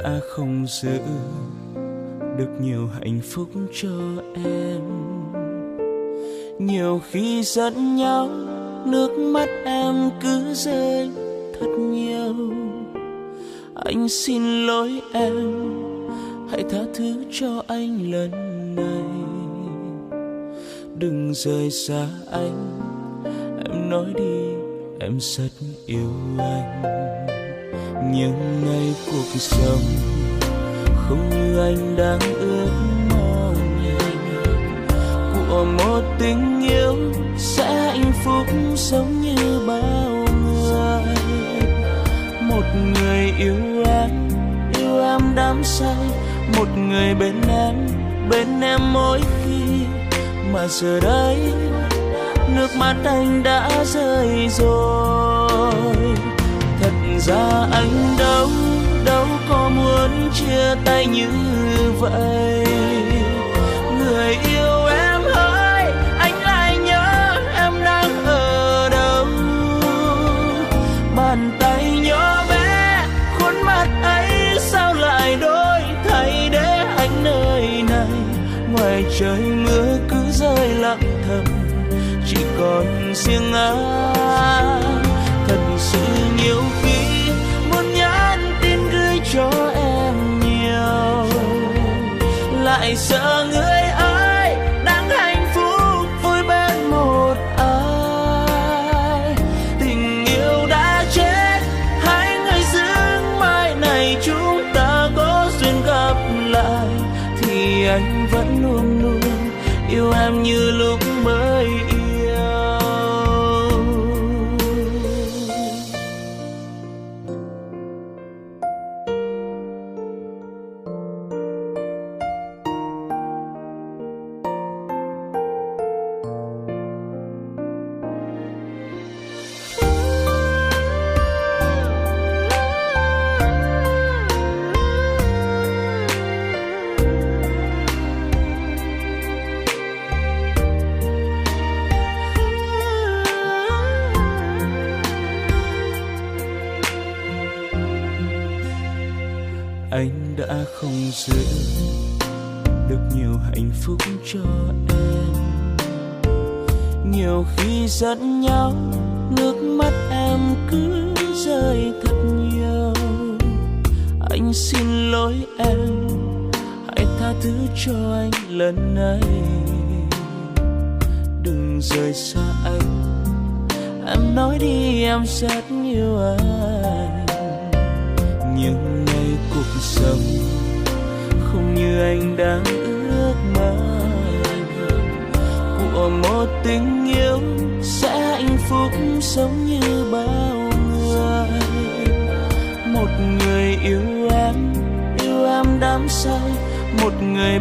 đã không giữ được nhiều hạnh phúc cho em. Nhiều khi giận nhau, nước mắt em cứ rơi thật nhiều. Anh xin lỗi em, hãy tha thứ cho anh lần này. Đừng rời xa anh, em nói đi, em rất yêu anh. Nhưng ngày cuộc sống không như anh đang ước mong, của một tình yêu sẽ hạnh phúc giống như bao người. Một người yêu em đắm say, một người bên em mỗi khi. Mà giờ đây nước mắt anh đã rơi rồi. Thật ra anh đâu có muốn chia tay như vậy. Người yêu em ơi, anh lại nhớ em đang ở đâu. Bàn tay nhỏ bé, khuôn mặt ấy sao lại đổi thay để anh nơi này. Ngoài trời mưa cứ rơi lặng thầm, chỉ còn riêng anh. Thật sự nhiều khi muốn nhắn tin gửi cho em nhiều, lại sợ người ơi đang hạnh phúc vui bên một ai. Tình yêu đã chết, hai người dưỡng mai này chúng ta có duyên gặp lại, thì anh vẫn luôn luôn yêu em như lúc mới yêu. Anh đã không giữ được nhiều hạnh phúc cho em. Nhiều khi giận nhau, nước mắt em cứ rơi thật nhiều. Anh xin lỗi em, hãy tha thứ cho anh lần này. Đừng rời xa anh, em nói đi, em rất yêu anh. Nhưng ngày cuộc sống không như anh đang ước mơ, của một tình yêu sẽ hạnh phúc giống như bao người. Một người yêu em đắm say, một người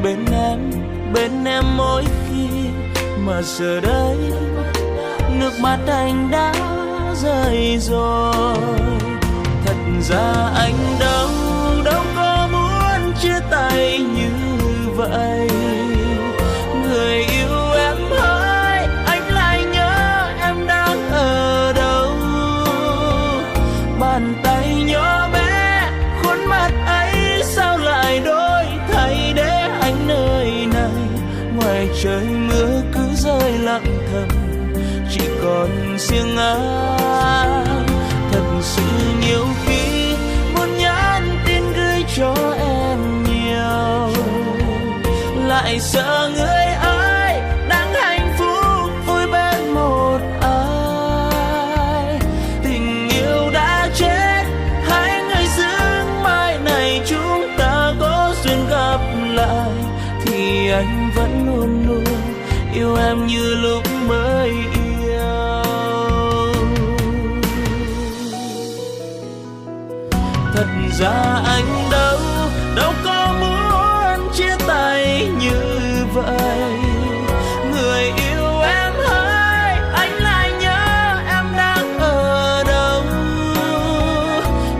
bên em mỗi khi. Mà giờ đây nước mắt anh đã rơi rồi. Thật ra anh đâu có muốn chia tay như vậy. Người yêu em ơi, anh lại nhớ em đang ở đâu. Bàn tay nhỏ bé, khuôn mặt ấy sao lại đổi thay để anh nơi này. Ngoài trời mưa cứ rơi lặng thầm, chỉ còn riêng anh. Thật sự nhiều khi muốn nhắn tin gửi cho em nhiều, lại sợ người ơi đang hạnh phúc vui bên một ai. Tình yêu đã chết, hai người dưỡng mai này chúng ta có duyên gặp lại, thì anh vẫn luôn luôn yêu em như lúc mới yêu. Thật ra anh đâu có muốn chia tay như vậy. Người yêu em ơi, anh lại nhớ em đang ở đâu.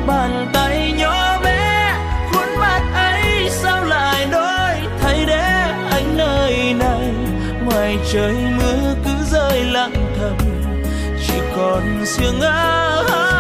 Bàn tay nhỏ bé, khuôn mặt ấy sao lại đổi thay để anh nơi này. Ngoài trời mưa cứ rơi lặng thầm, chỉ còn riêng anh.